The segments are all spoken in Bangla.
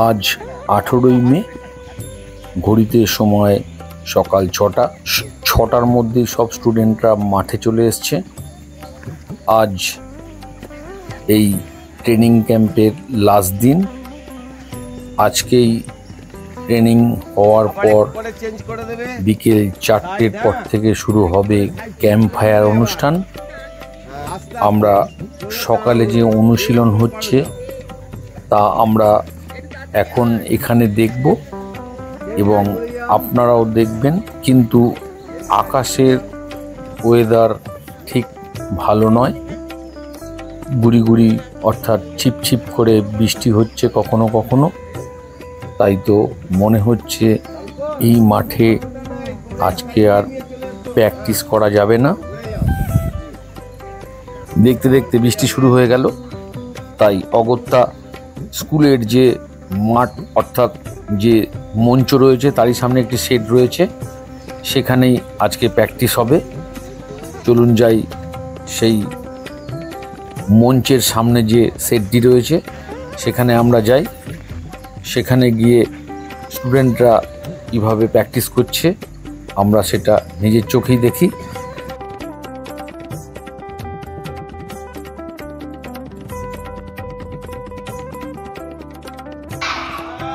আজ 18ই মে, ঘড়িতে সময় সকাল 6টা। 6টার মধ্যেই সব স্টুডেন্টরা মাঠে চলে এসছে। আজ এই ট্রেনিং ক্যাম্পের লাস্ট দিন। আজকেই ট্রেনিং হওয়ার পর বিকেল 4টের পর থেকে শুরু হবে ক্যাম্প ফায়ার অনুষ্ঠান। আমরা সকালে যে অনুশীলন হচ্ছে তা আমরা এখন এখানে দেখব এবং আপনারাও দেখবেন, কিন্তু আকাশের ওয়েদার ঠিক ভালো নয়। গুড়ি গুড়ি অর্থাৎ ছিপছিপ করে বৃষ্টি হচ্ছে কখনো কখনো। তাই তো মনে হচ্ছে এই মাঠে আজকে আর প্র্যাকটিস করা যাবে না। দেখতে দেখতে বৃষ্টি শুরু হয়ে গেল। তাই অগত্যা স্কুলের যে মাঠ অর্থাৎ যে মঞ্চ রয়েছে তারই সামনে একটি শেড রয়েছে, সেখানেই আজকে প্র্যাকটিস হবে। চলুন যাই সেই মঞ্চের সামনে যে শেডটি রয়েছে সেখানে আমরা যাই। সেখানে গিয়ে স্টুডেন্টরা কীভাবে প্র্যাকটিস করছে আমরা সেটা নিজের চোখেই দেখি।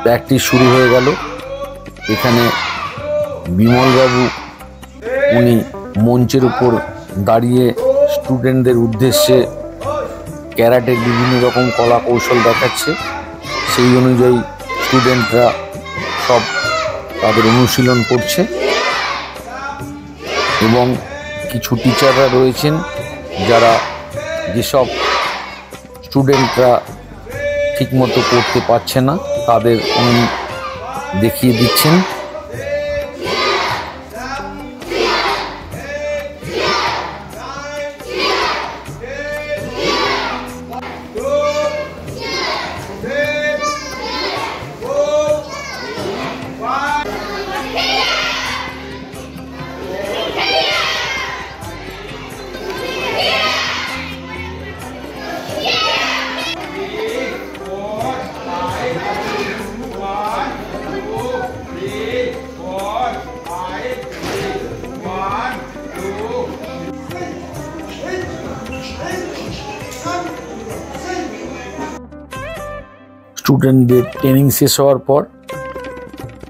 প্র্যাকটিস শুরু হয়ে গেল। এখানে বিমলবাবু উনি মঞ্চের উপর দাঁড়িয়ে স্টুডেন্টদের উদ্দেশ্যে ক্যারাটের বিভিন্ন রকম কলা কৌশল দেখাচ্ছে। সেই অনুযায়ী স্টুডেন্টরা সব তাদের অনুশীলন করছে এবং কিছু টিচাররা রয়েছেন যারা যেসব স্টুডেন্টরা ঠিকমতো করতে পারছে না তাদের উনি দেখিয়ে দিচ্ছেন। স্টুডেন্টদের ট্রেনিং শেষ হওয়ার পর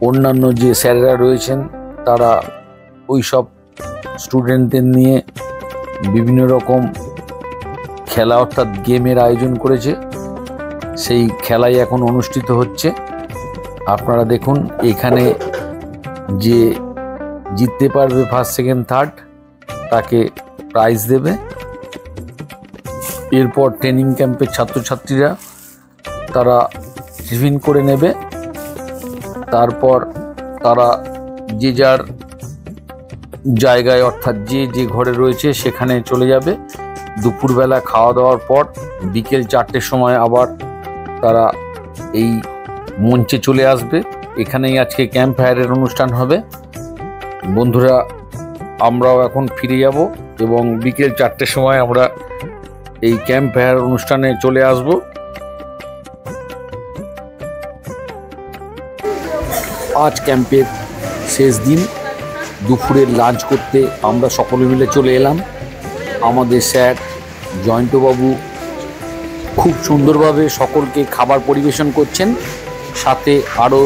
অন্যান্য যে স্যারেরা রয়েছেন তারা ওই সব স্টুডেন্টদের নিয়ে বিভিন্ন রকম খেলা অর্থাৎ গেমের আয়োজন করেছে। সেই খেলাই এখন অনুষ্ঠিত হচ্ছে। আপনারা দেখুন, এখানে যে জিততে পারবে ফার্স্ট সেকেন্ড থার্ড তাকে প্রাইজ দেবে। এরপর ট্রেনিং ক্যাম্পের ছাত্রছাত্রীরা তারা টিফিন করে নেবে। তারপর তারা যে যার জায়গায় অর্থাৎ যে যে ঘরে রয়েছে সেখানে চলে যাবে। দুপুরবেলা খাওয়া দাওয়ার পর বিকেল 4টের সময় আবার তারা এই মঞ্চে চলে আসবে। এখানেই আজকে ক্যাম্প ফায়ারের অনুষ্ঠান হবে। বন্ধুরা, আমরাও এখন ফিরে যাব এবং বিকেল 4টের সময় আমরা এই ক্যাম্প ফায়ার অনুষ্ঠানে চলে আসব। আজ ক্যাম্পের শেষ দিন। দুপুরের লাঞ্চ করতে আমরা সকলে মিলে চলে এলাম। আমাদের স্যার জয়ন্তবাবু খুব সুন্দরভাবে সকলকে খাবার পরিবেশন করছেন। সাথে আরও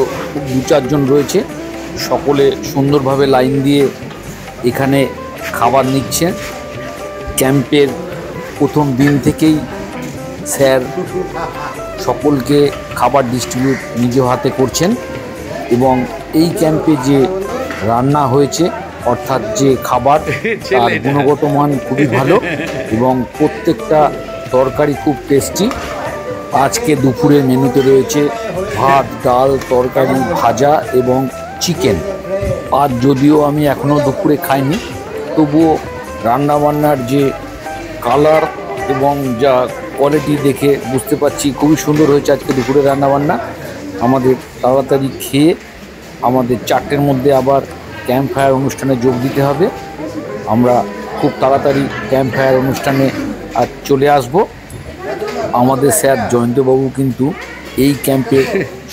2-4 জন রয়েছে, সকলে সুন্দরভাবে লাইন দিয়ে এখানে খাবার নিচ্ছে। ক্যাম্পের প্রথম দিন থেকেই স্যার সকলকে খাবার ডিস্ট্রিবিউট নিজ হাতে করছেন এবং এই ক্যাম্পে যে রান্না হয়েছে অর্থাৎ যে খাবার তার গুণগত মান খুবই ভালো এবং প্রত্যেকটা তরকারি খুব টেস্টি। আজকে দুপুরের মেনুতে রয়েছে ভাত, ডাল, তরকারি, ভাজা এবং চিকেন। আজ যদিও আমি এখনও দুপুরে খাইনি, তবুও রান্নাবান্নার যে কালার এবং যা কোয়ালিটি দেখে বুঝতে পারছি খুবই সুন্দর হয়েছে আজকে দুপুরের রান্নাবান্না। আমাদের তাড়াতাড়ি খেয়ে আমাদের 4টের মধ্যে আবার ক্যাম্প ফায়ার অনুষ্ঠানে যোগ দিতে হবে। আমরা খুব তাড়াতাড়ি ক্যাম্প ফায়ার অনুষ্ঠানে আজ চলে আসব। আমাদের স্যার জয়ন্তবাবু কিন্তু এই ক্যাম্পের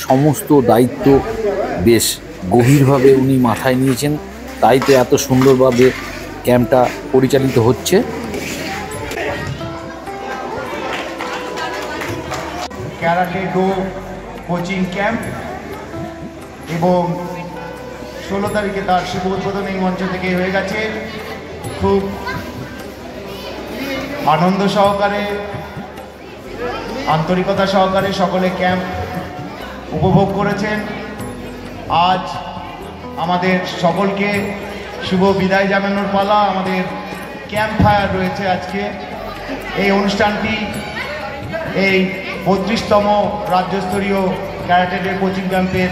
সমস্ত দায়িত্ব বেশ গভীরভাবে উনি মাথায় নিয়েছেন, তাই তো এত সুন্দরভাবে ক্যাম্পটা পরিচালিত হচ্ছে। ক্যারাটে ডো কোচিং ক্যাম্প এবং 16 তারিখে তার শুভ উদ্বোধন এই মঞ্চ থেকে হয়ে গেছে। খুব আনন্দ সহকারে, আন্তরিকতা সহকারে সকলে ক্যাম্প উপভোগ করেছেন। আজ আমাদের সকলকে শুভ বিদায় জানানোর পালা। আমাদের ক্যাম্প ফায়ার রয়েছে আজকে। এই অনুষ্ঠানটি এই 32তম রাজ্যস্তরীয় ক্যারাটে ডে কোচিং ক্যাম্পের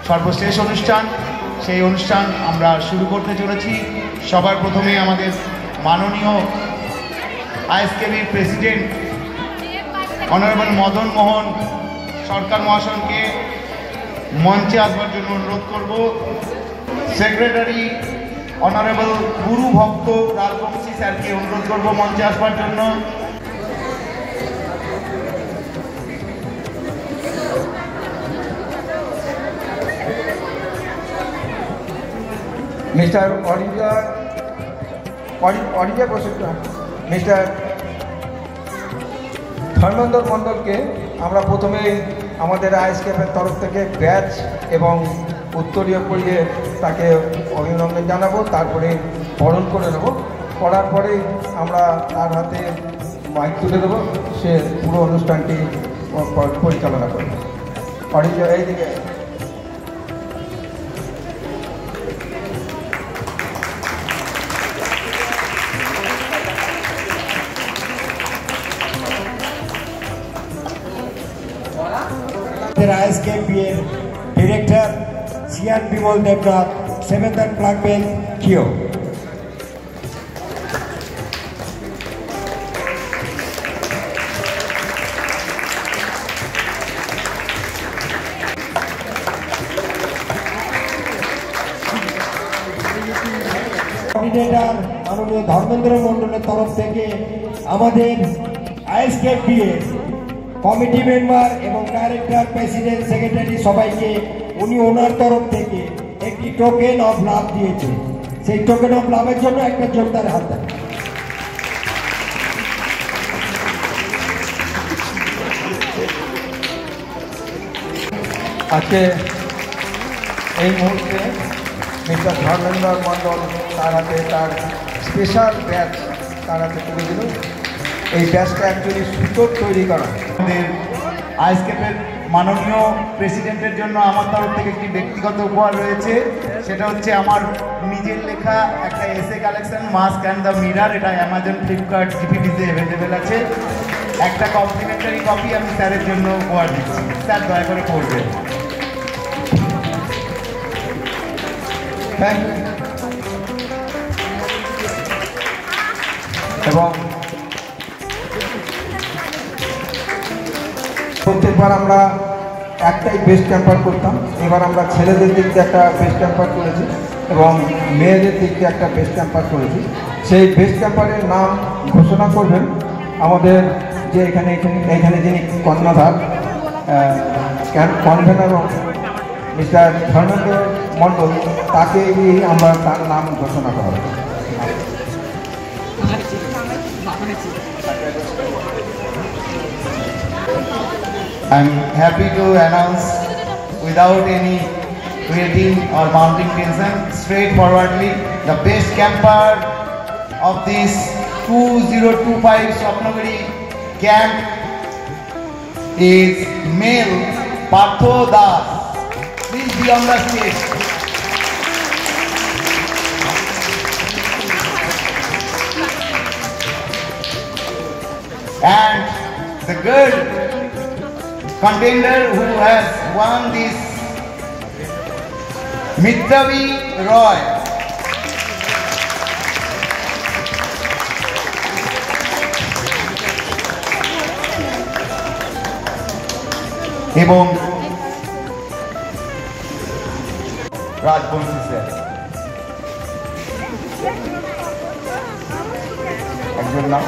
সর্বশেষ অনুষ্ঠান। সেই অনুষ্ঠান আমরা শুরু করতে চলেছি। সবার প্রথমে আমাদের মাননীয় আইএসকেবির প্রেসিডেন্ট অনারেবল মদন মোহন সরকার মহাশয়কে মঞ্চে আসবার জন্য অনুরোধ করব। সেক্রেটারি অনারেবল গুরু ভক্ত রাজবংশী স্যারকে অনুরোধ করব মঞ্চে আসবার জন্য। মিস্টার অরিজা বসুকা, মিস্টার ধর্মেন্দ্র মণ্ডলকে আমরা প্রথমেই আমাদের আইএসকেএফের তরফ থেকে ব্যাচ এবং উত্তরীয় পরিয়ে তাকে অভিনন্দন জানাবো, তারপরে বরণ করে নেব। করার পরেই আমরা তার হাতে মাইক তুলে দেবো, সে পুরো অনুষ্ঠানটি পরিচালনা করবে। অরিজা এইদিকে। ISKP Director Sian Bimol Devnath, 7th and Black Belt, Kyo. Coordinator মাননীয় ধর্মেন্দ্র মণ্ডলের তরফ থেকে আমাদের ISKP কমিটি মেম্বার এবং ডাইরেক্টর, প্রেসিডেন্ট, সেক্রেটারি সবাইকে উনি ওনার তরফ থেকে একটি টোকেন অফ লাভ দিয়েছে। সেই টোকেন অফ লাভের জন্য একটা জোরদার হাত দেন। আজকে এই মুহূর্তে মিস্টার ধর্মেন্দ্র মণ্ডল তার হাতে তার স্পেশাল ব্যাচ তার হাতে তুলে দিল। এই ব্যাচটা অ্যাকচুয়ালি সুতোর তৈরি করা। আমাদের আইএসকেপের মাননীয় প্রেসিডেন্টের জন্য আমার তরফ থেকে একটি ব্যক্তিগত উপহার রয়েছে। সেটা হচ্ছে আমার নিজের লেখা একটা এসে collection, mask and the mirror. এটা অ্যামাজন, ফ্লিপকার্ট, জিপিটিতে অ্যাভেলেবেল আছে। একটা কমপ্লিমেন্টারি কপি আমি স্যারের জন্য উপহার দিচ্ছি। স্যার দয়া করে পড়বেন। Thank you. এবং প্রত্যেকবার আমরা একটাই বেস্ট ক্যাম্পার করতাম, এবার আমরা ছেলেদের দিক দিয়ে একটা বেস্ট ক্যাম্পার করেছি এবং মেয়েদের দিক দিয়ে একটা বেস্ট ক্যাম্পার করেছি। সেই বেস্ট ক্যাম্পারের নাম ঘোষণা করবেন আমাদের যে এখানে যিনি কর্ণধার কনভেনার মিস্টার ধর্মেন্দ্র মণ্ডল, তাকে আমরা তার নাম ঘোষণা করা হবে। I'm happy to announce, without any waiting or mounting tension, straightforwardly, the best camper of this 2025 Swapnagari camp is male Partho Das. Please be on the stage. And the girl contender who has won this, Mitravi Roy. এবং রাজবংশী স্যার একজন নাম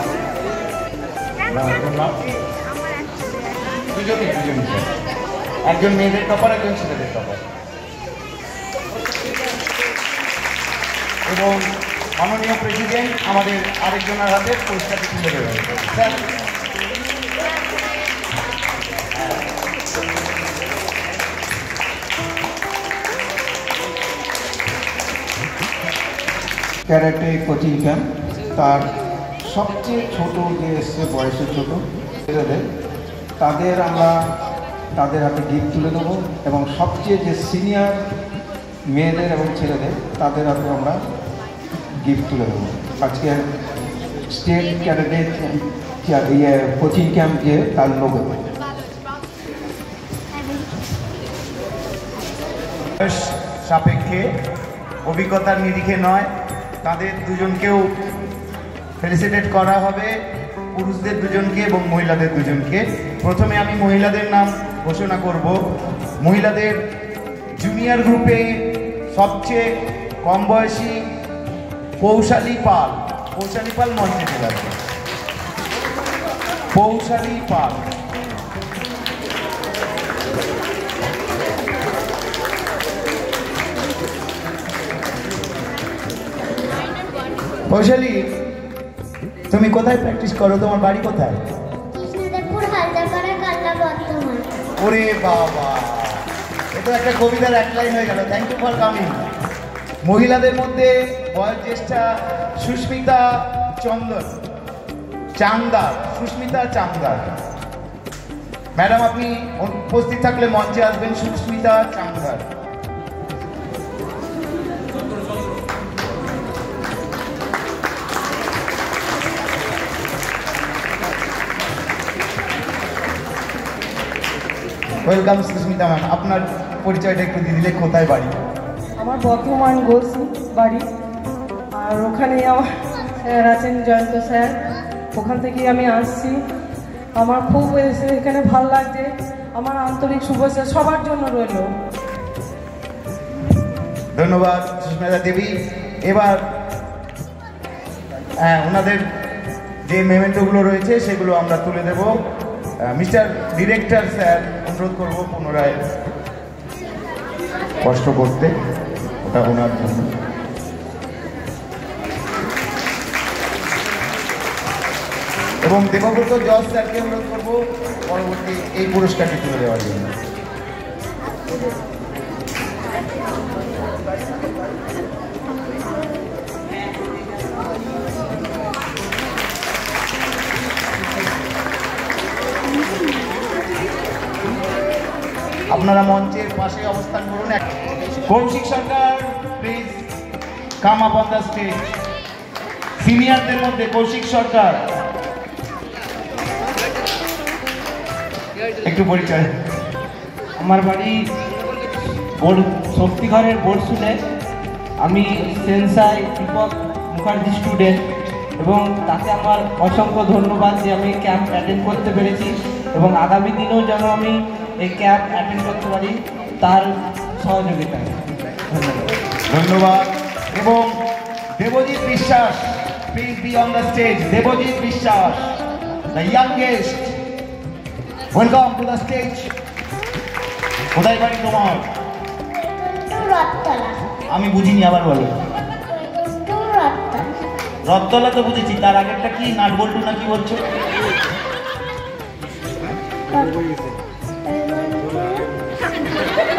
দুজনই স্যার। একজন মেয়েদের টপার, একজন ছেলেদের টপার। এবং মাননীয় প্রেসিডেন্ট আমাদের আরেকজনের হাতে পুরস্কারটি তুলে দেবেন। স্যার, ক্যারাটে কোচিং ক্যাম্প, তার সবচেয়ে ছোট যে এসছে, বয়সে ছোট ছেলেদের, তাদের হাতে গিফট তুলে দেবো। এবং সবচেয়ে যে সিনিয়র মেয়েদের এবং ছেলেদের, তাদের হাতে আমরা গিফট তুলে দেবো। আজকে স্টেট ক্যারাটে কোচিং ক্যাম্প যে তার লোগো। বয়স সাপেক্ষে, অভিজ্ঞতার নিরিখে নয়, তাদের দুজনকেও ফেলিসিটেট করা হবে, পুরুষদের দুজনকে এবং মহিলাদের দুজনকে। প্রথমে আমি মহিলাদের নাম ঘোষণা করব। মহিলাদের জুনিয়র গ্রুপে সবচেয়ে কম বয়সী পৌশালী পাল। পৌশালী পাল মঞ্চে চলে আসবে। পৌশালী পাল। পৌশালী, তুমি কোথায় প্র্যাকটিস করো? তোমার বাড়ি কোথায়? কৃষ্ণদেবপুর হালদাপাড়া, কাল্লা বর্ধমান। ওরে বাবা, এটা একটা কবিতার এক লাইন হয়ে গেল। Thank you for coming. মহিলাদের মধ্যে বয়োজ্যেষ্ঠা সুস্মিতা চাংদার। সুস্মিতা চাংদার ম্যাডাম, আপনি উপস্থিত থাকলে মঞ্চে আসবেন। সুস্মিতা চাংদার। ওয়েলকাম সুস্মিতা ম্যাম, আপনার পরিচয়টা একটু দিয়ে দিলে। কোথায় বাড়ি? আমার বর্ধমান গোলসি বাড়ি, আর ওখানে আমার স্যার আছেন জয়ন্ত স্যার, ওখান থেকেই আমি আসছি। আমার খুব এসে এখানে ভালো লাগছে। আমার আন্তরিক শুভেচ্ছা সবার জন্য রইল। ধন্যবাদ সুস্মিতা দেবী। এবার ওনাদের যে মেমেন্টোগুলো রয়েছে সেগুলো আমরা তুলে দেব। মিস্টার ডিরেক্টর স্যার, অনুরোধ করবো পুনরায় কষ্ট করতে, ওটা ওনার জন্য। এবং দেবব্রত জজ স্যারকে অনুরোধ করবো পরবর্তী এই পুরস্কারটি তুলে দেওয়ার জন্য। আপনারা মঞ্চের পাশে অবস্থান করুন। Koushik Sarkar, please come up on the stage. সিনিয়রদের মধ্যে কৌশিক সরকার, একটু পরিচয়। আমার বাড়ি শক্তিগড়ের বরসুলে। আমি সেন্সাই দীপক মুখার্জি স্টুডেন্ট, এবং তাকে আমার অসংখ্য ধন্যবাদ যে আমি ক্যাম্প অ্যাটেন্ড করতে পেরেছি, এবং আগামী দিনেও যেন আমি এই ক্যাম্প অ্যাটেন্ড করতে পারি তার সহযোগিতায়। ধন্যবাদ। ধন্যবাদ। এবং Debjit Biswas, please be on the stage. Debjit Biswas, the youngest, welcome to the stage. কোথায় বাড়ি তোমার? রথতলা। আমি বুঝিনি, আবার বলো। রথতলা। রথতলা তো বুঝেছি, তার আগেরটা কি? নাটবল্টু না কি বলছো?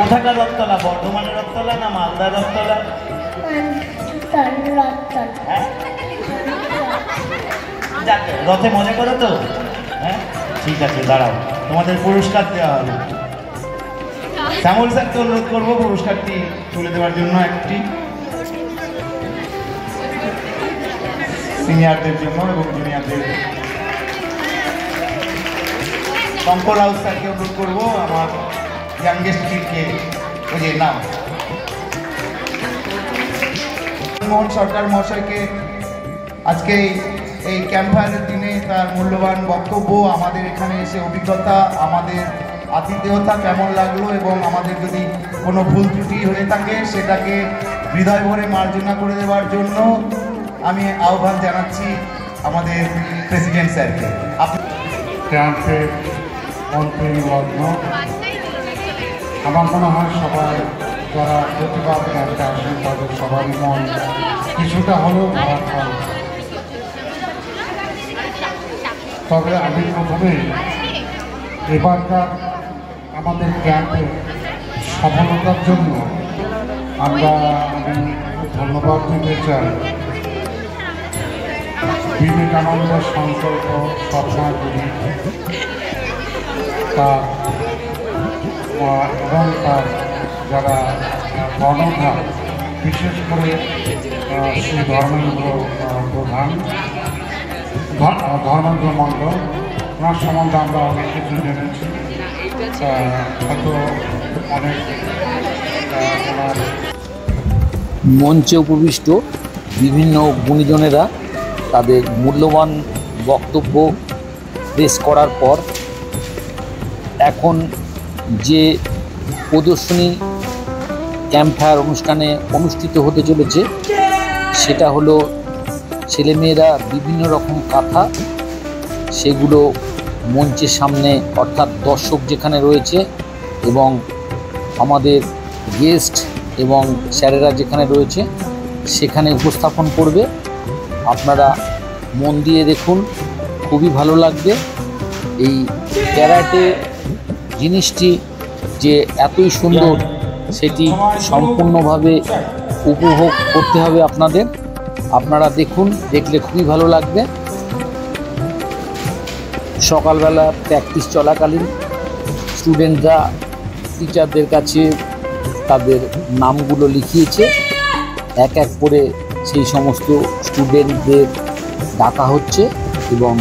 কোথাকার রথতলা? বর্ধমানের রথতলা না মালদার রথতলা? হ্যাঁ, যাক, রথে মজা করো তো? হ্যাঁ, ঠিক আছে, দাঁড়াও, তোমাদের পুরস্কার দেওয়া হবে। শ্যামল স্যারকে অনুরোধ করবো পুরস্কারটি তুলে দেওয়ার জন্য। একটি সিনিয়রদের জন্য এবং জুনিয়রদের। শঙ্কর রাউত স্যারকে অনুরোধ করবো আমার ইয়াংগেস্ট কিডকে, ওই যে নাম মোহন সরকার মহাশয়কে আজকে এই ক্যাম্পাসের দিনে তার মূল্যবান বক্তব্য, আমাদের এখানে এসে অভিজ্ঞতা, আমাদের আতিথেয়তা কেমন লাগলো, এবং আমাদের যদি কোনো ভুল ত্রুটি হয়ে থাকে সেটাকে হৃদয় ভরে মার্জনা করে দেওয়ার জন্য আমি আহ্বান জানাচ্ছি আমাদের প্রেসিডেন্ট স্যারকে। ক্যাম্পের মন্ত্রী লগ্ন আমার মনে হয় সবাই যারা প্রতিবাদ ক্যাম্পে আসেন তাদের সবারই মন কিছুটা হলেও খারাপ হয়। তবে আমি প্রথমে এবারকার আমাদের ক্যাম্পের সফলতার জন্য আমি ধন্যবাদ দিতে চাই বিবেকানন্দ সংকল্প স্বপ্নাগুলি তার এবং তার যারা কর্ণধার, বিশেষ করে শ্রী ধর্মেন্দ্র প্রধান, ধর্মেন্দ্র মণ্ডল, ওনার সম্বন্ধে আমরা অনেক কিছু জেনেছি। হয়তো অনেক ওনার মঞ্চে উপবিষ্ট বিভিন্ন গুণীজনেরা তাদের মূল্যবান বক্তব্য পেশ করার পর এখন যে প্রদর্শনী ক্যাম্প ফায়ার অনুষ্ঠানে অনুষ্ঠিত হতে চলেছে সেটা হলো ছেলেমেয়েরা বিভিন্ন রকম কাঁথা সেগুলো মঞ্চের সামনে অর্থাৎ দর্শক যেখানে রয়েছে এবং আমাদের গেস্ট এবং স্যারেরা যেখানে রয়েছে সেখানে উপস্থাপন করবে। আপনারা মন দিয়ে দেখুন, খুবই ভালো লাগবে। এই ক্যারাটে জিনিসটি যে এতই সুন্দর সেটি সম্পূর্ণভাবে উপভোগ করতে হবে আপনাদের। আপনারা দেখুন, দেখলে খুবই ভালো লাগবে। সকালবেলা প্র্যাকটিস চলাকালীন স্টুডেন্টরা টিচারদের কাছে তাদের নামগুলো লিখিয়েছে, এক এক করে সেই সমস্ত স্টুডেন্টদের ডাকা হচ্ছে এবং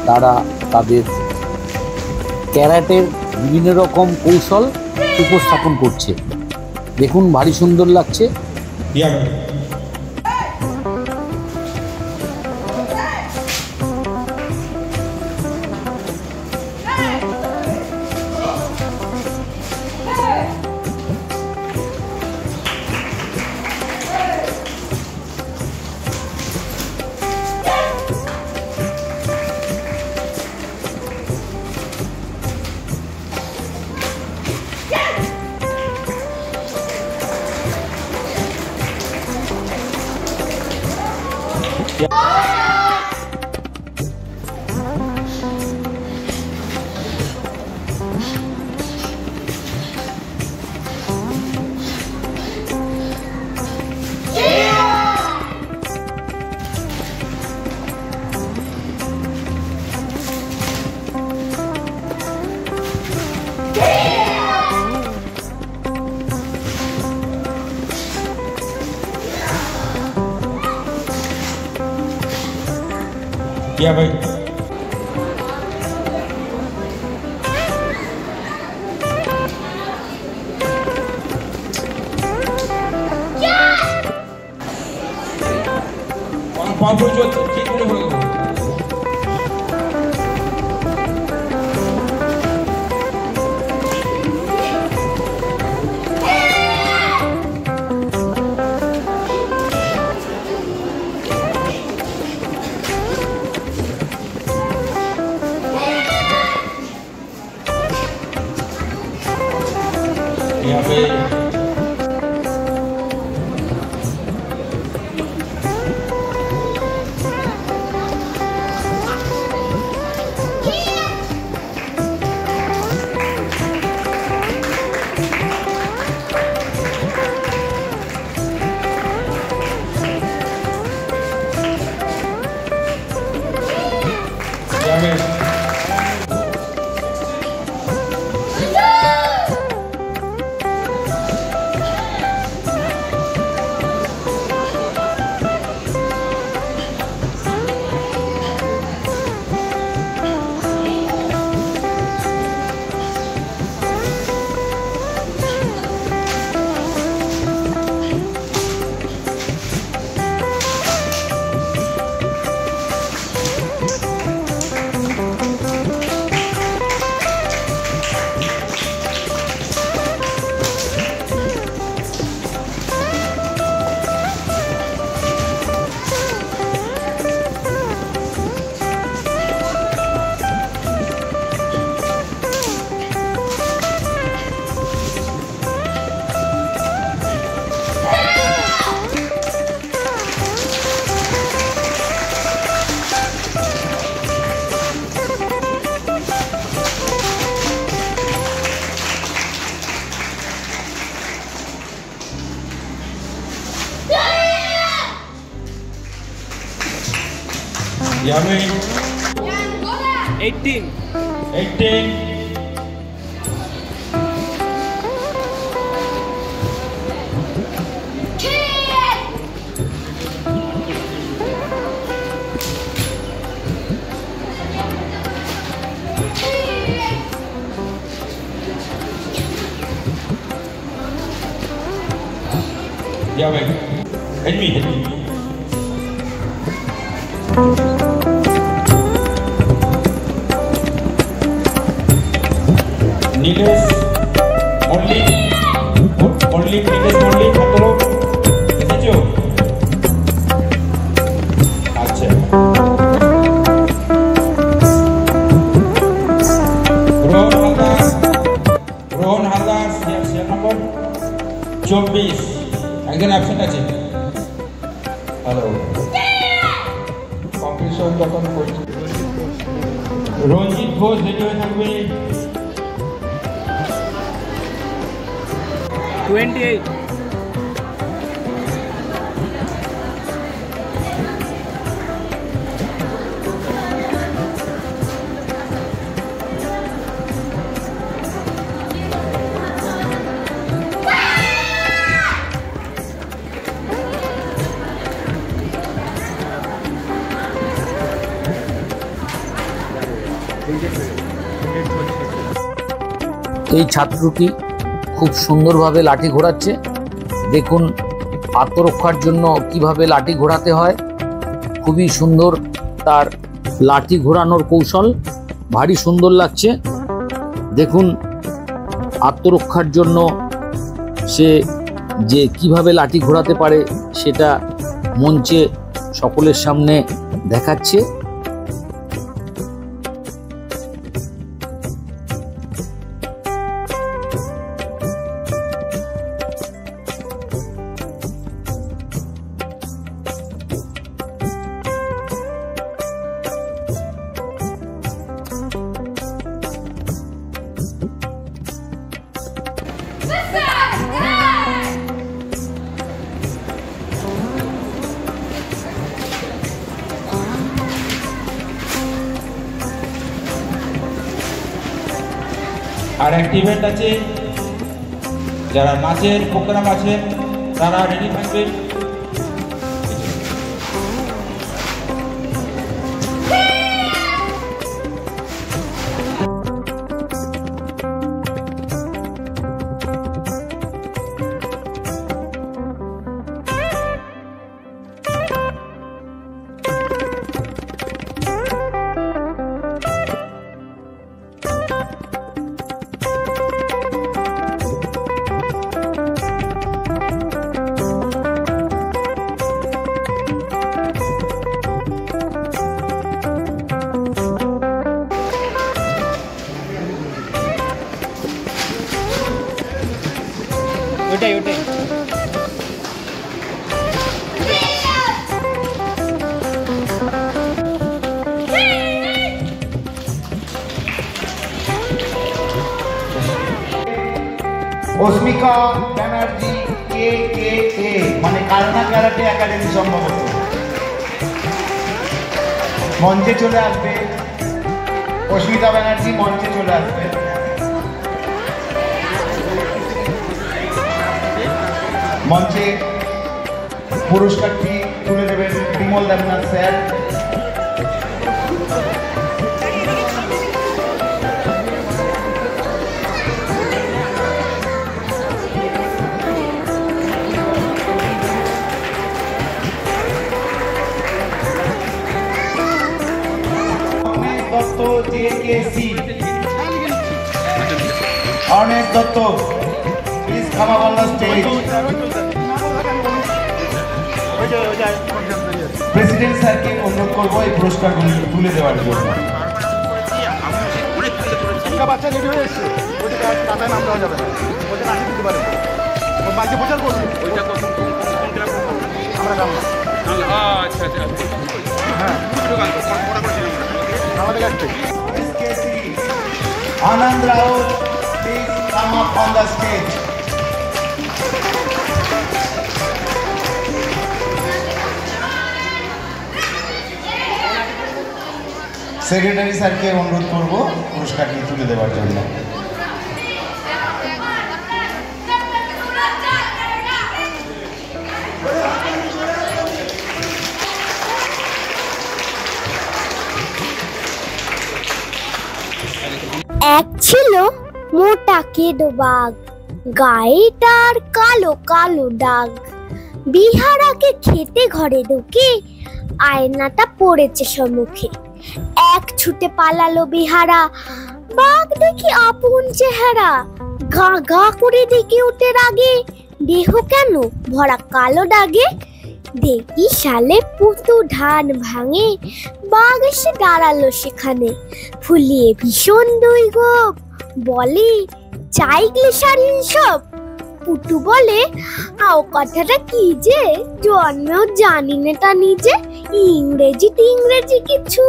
তারা তাদের ক্যারাটের বিভিন্ন রকম কৌশল উপস্থাপন করছে। দেখুন, ভারী সুন্দর লাগছে। क्या भाई पाँच जो ठीक नहीं होगा यहाँ पे यावे 18 यावे एडमी नीलेश मल्लिक नीलेश मल्लिक कतलो এসেছো আচ্ছা রোহন হালদার সিয়ার নম্বর 24 একজন অ্যাবসেন্ট আছে হ্যালো কম্পিটিশন যখন করছি রঞ্জিত ঘোষ রেডি হয়ে থাকবে 28 এই ছাত্রটি খুব সুন্দরভাবে লাঠি ঘোরাচ্ছে। দেখুন আত্মরক্ষার জন্য কিভাবে লাঠি ঘোরাতে হয়, খুবই সুন্দর তার লাঠি ঘোরানোর কৌশল, ভারী সুন্দর লাগছে। দেখুন আত্মরক্ষার জন্য সে যে কিভাবে লাঠি ঘোরাতে পারে সেটা মঞ্চে সকলের সামনে দেখাচ্ছে। আর একটা ইভেন্ট আছে, যারা নাচের প্রোগ্রাম আছে তারা রেডি থাকবেন। ওটাই অস্মিকা ব্যানার্জি KKA মানে কালনা ক্যারাটে একাডেমি সম্ভবত মঞ্চে চলে আসবে। অস্মিতা ব্যানার্জি মঞ্চে চলে আসবে। মঞ্চে পুরস্কারটি তুলে দেবেন বিমল দেবনাথ স্যার। দত্ত JKC অনেক Dutta please come on the stage. President স্যারকে অনুরোধ করবো এই পুরস্কারগুলি তুলে দেওয়ার জন্য। বাচ্চা রেডি হয়ে এসছে, ওইটা টাটায় নাম দেওয়া যাবে না, ওইটা আসে দিতে পারে বাড়িতে প্রচার করবে আমরা গান। আচ্ছা আচ্ছা হ্যাঁ আমাদের কাছে Anand Raut, please come up on the stage. Secretary স্যারকে অনুরোধ করব পুরস্কারটি তুলে দেওয়ার জন্য। এক ছিল মোটা কেদো বাঘ, গায়ে তার কালো কালো দাগ। বিহারাকে খেতে ঘরে ঢুকে আয়নাটা পড়েছে সম্মুখে। এক ছুটে পালালো বিহারা, বাঘ দেখি আপন চেহারা। গা গা করে ডেকে উঠে রাগে, দেহ কেন ভরা কালো দাগে। দেখি শালে পুতু ধান ভাঙে, বাঘ এসে দাঁড়ালো সেখানে। ফুলিয়ে ভীষণ দুই গোপ, বলে চাই গ্লিসারিন সব। পুটু বলে আও কথাটা কি যে, জন্মেও জানি না তা নিজে। ইংরেজি কিছু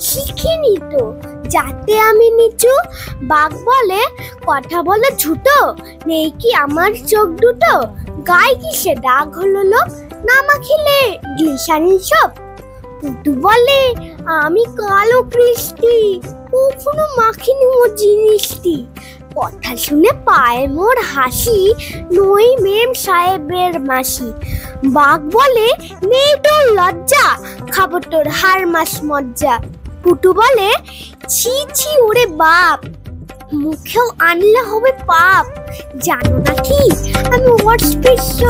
শিখিনি তো, যাতে আমি নিচু। বাঘ বলে কথা বলে ঝুটো, নেই কি আমার চোখ দুটো। গায়ে কিসে দাগ হলো লোক, না মাখিলে গ্লিসারিন সব। পুটু বলে আমি কালো কৃষ্টি, কখনো মাখিনি ও জিনিসটি। কথা শুনে পায়ে মোর হাসি, নই মেম সাহেবের মাসি। বাঘ বলে নেই তোর লজ্জা, খাবো তোর হার মাস মজ্জা। পুটু বলে ছি ছি ওরে বাপ, মুখেও আনলে হবে পাপ। জানো নাকি আমি অস্পৃশ্য,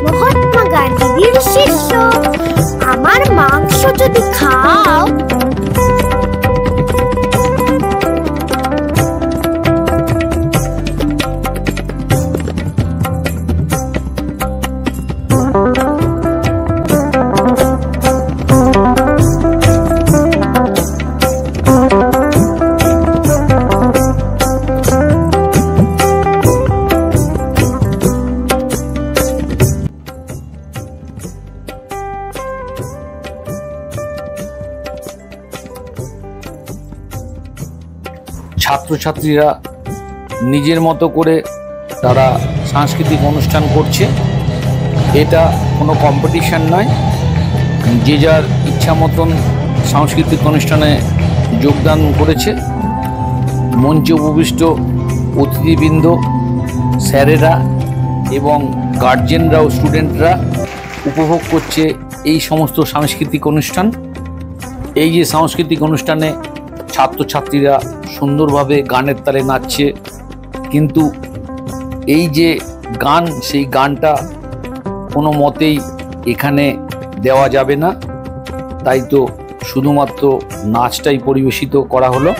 মহাত্মা গান্ধীর শিষ্য। আমার মাংস যদি খাও, ছাত্রছাত্রীরা নিজের মতো করে তারা সাংস্কৃতিক অনুষ্ঠান করছে। এটা কোনো কম্পিটিশন নয়, যে যার ইচ্ছা মতন সাংস্কৃতিক অনুষ্ঠানে যোগদান করেছে। মঞ্চে উপবিষ্ট অতিথিবৃন্দ, স্যারেরা এবং গার্জেনরা ও স্টুডেন্টরা উপভোগ করছে এই সমস্ত সাংস্কৃতিক অনুষ্ঠান। এই যে সাংস্কৃতিক অনুষ্ঠানে ছাত্রছাত্রীরা সুন্দরভাবে গানের তালে নাচছে, কিন্তু এই যে গান, সেই গানটা কোনো মতেই এখানে দেওয়া যাবে না। তাই তো শুধুমাত্র নাচটাই পরিবেশিত করা হলো।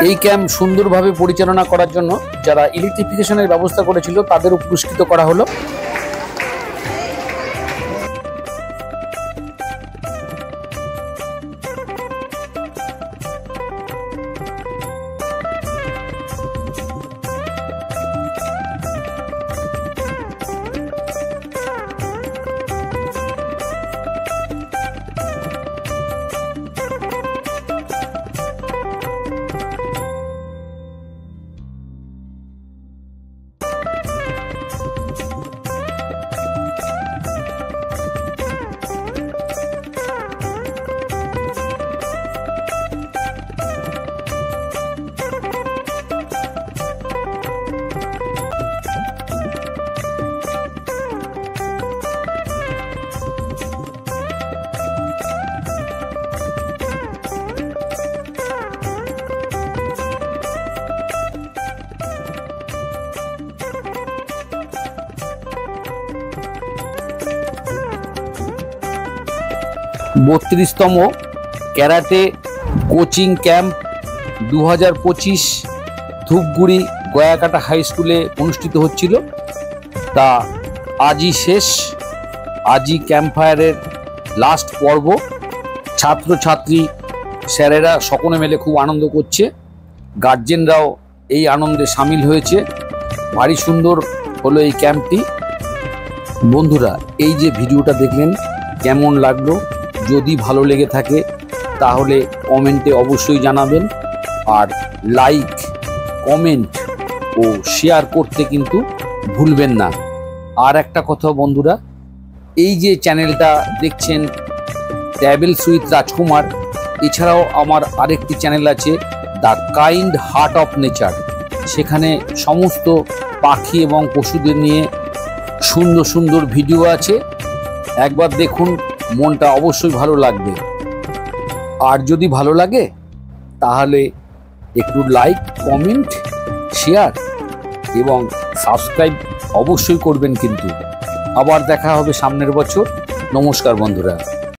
এই ক্যাম্প সুন্দরভাবে পরিচালনা করার জন্য যারা ইলেকট্রিফিকেশনের ব্যবস্থা করেছিল তাদেরও পুরস্কৃত করা হলো। 32তম karate coaching camp 2025 Dhupguri Goyakata high স্কুলে অনুষ্ঠিত হচ্ছিল। তা আজই শেষ, আজই ক্যাম্প ফায়ারের লাস্ট পর্ব। ছাত্রছাত্রী স্যারেরা সকলে মিলে খুব আনন্দ করছে, গার্জেনরাও এই আনন্দে সামিল হয়েছে। ভারী সুন্দর হলো এই ক্যাম্পটি। বন্ধুরা, এই যে ভিডিওটা দেখলেন কেমন লাগলো? যদি ভালো লেগে থাকে তাহলে কমেন্টে অবশ্যই জানাবেন, আর লাইক, কমেন্ট ও শেয়ার করতে কিন্তু ভুলবেন না। আর একটা কথা বন্ধুরা, এই যে চ্যানেলটা দেখছেন ট্রাভেলস উইথ রাজকুমার, এছাড়াও আমার আরেকটি চ্যানেল আছে the kind heart of nature. সেখানে সমস্ত পাখি এবং পশুদের নিয়ে সুন্দর সুন্দর ভিডিও আছে, একবার দেখুন, মনটা অবশ্যই ভালো লাগবে। আর যদি ভালো লাগে তাহলে একটু লাইক, কমেন্ট, শেয়ার এবং সাবস্ক্রাইব অবশ্যই করবেন কিন্তু। আবার দেখা হবে সামনের বছর। নমস্কার বন্ধুরা।